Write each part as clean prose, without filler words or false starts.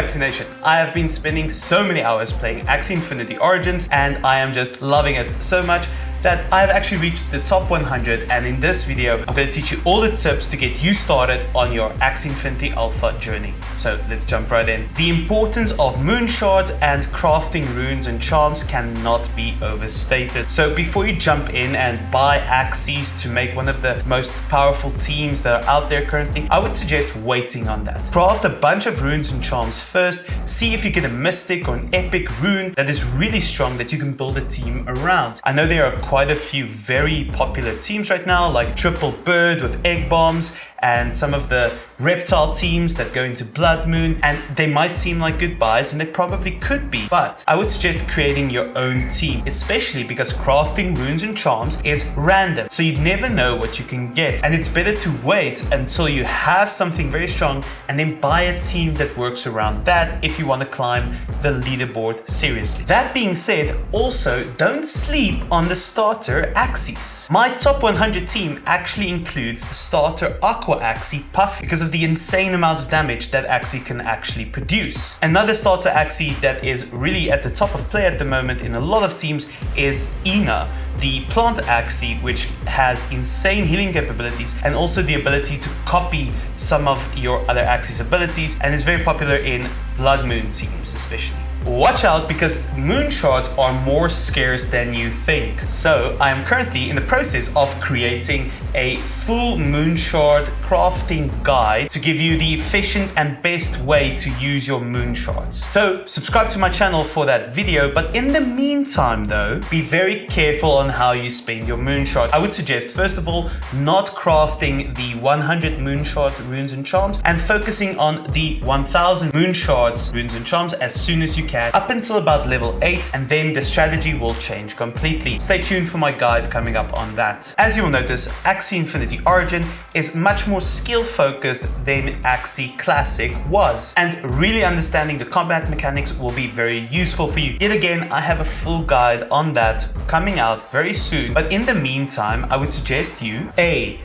Axie Nation, I have been spending so many hours playing Axie Infinity Origins and I am just loving it so much that I've actually reached the top 100, and in this video I'm going to teach you all the tips to get you started on your Axie Infinity Alpha journey. So let's jump right in. The importance of Moonshot and crafting runes and charms cannot be overstated. So before you jump in and buy Axies to make one of the most powerful teams that are out there currently, I would suggest waiting on that. Craft a bunch of runes and charms first, see if you get a mystic or an epic rune that is really strong that you can build a team around. I know there are quite a few very popular teams right now, like Triple Bird with egg bombs and some of the reptile teams that go into Blood Moon, and they might seem like good buys, and they probably could be, but I would suggest creating your own team, especially because crafting runes and charms is random, so you never know what you can get, and it's better to wait until you have something very strong and then buy a team that works around that if you want to climb the leaderboard seriously. That being said, also don't sleep on the starter Axies. My top 100 team actually includes the starter Aqua Axie Puff because of the insane amount of damage that Axie can actually produce. Another starter Axie that is really at the top of play at the moment in a lot of teams is Ina, the plant Axie, which has insane healing capabilities and also the ability to copy some of your other Axie's abilities, and is very popular in Blood Moon teams especially. Watch out because moonshots are more scarce than you think. So I am currently in the process of creating a full moonshot crafting guide to give you the efficient and best way to use your moonshots. So subscribe to my channel for that video, but in the meantime though, be very careful on how you spend your moonshot. I would suggest first of all not crafting the 100 moonshot runes and charms and focusing on the 1000 moonshots runes and charms as soon as you can, up until about level 8, and then the strategy will change completely. Stay tuned for my guide coming up on that. As you will notice, Axie Infinity Origin is much more skill focused than Axie Classic was, and really understanding the combat mechanics will be very useful for you. Yet again, I have a full guide on that coming out very soon, but in the meantime, I would suggest you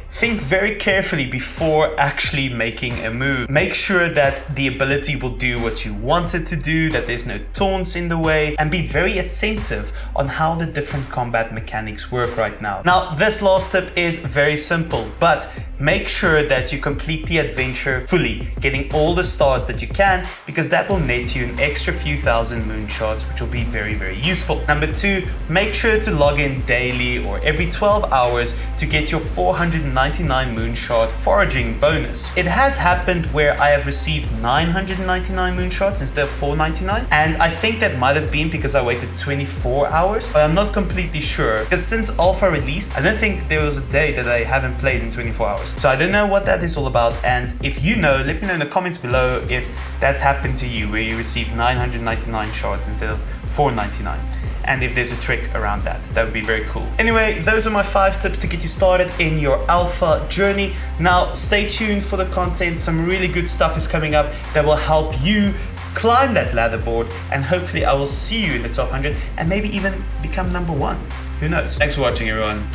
think very carefully before actually making a move. Make sure that the ability will do what you want it to do, that there's no taunts in the way, and be very attentive on how the different combat mechanics work right now. Now, this last tip is very simple, but make sure that you complete the adventure fully, getting all the stars that you can, because that will net you an extra few thousand moonshots, which will be very, very useful. Number 2, make sure to log in daily or every 12 hours to get your 499 moonshot foraging bonus. It has happened where I have received 999 moonshots instead of 499, and I think that might have been because I waited 24 hours, but I'm not completely sure, because since Alpha released, I don't think there was a day that I haven't played in 24 hours. So I don't know what that is all about, and if you know, let me know in the comments below if that's happened to you, where you received 999 shards instead of 499. And if there's a trick around that, that would be very cool. Anyway, those are my 5 tips to get you started in your alpha journey. Now, stay tuned for the content. Some really good stuff is coming up that will help you climb that ladder board, and hopefully I will see you in the top 100 and maybe even become number 1. Who knows? Thanks for watching, everyone.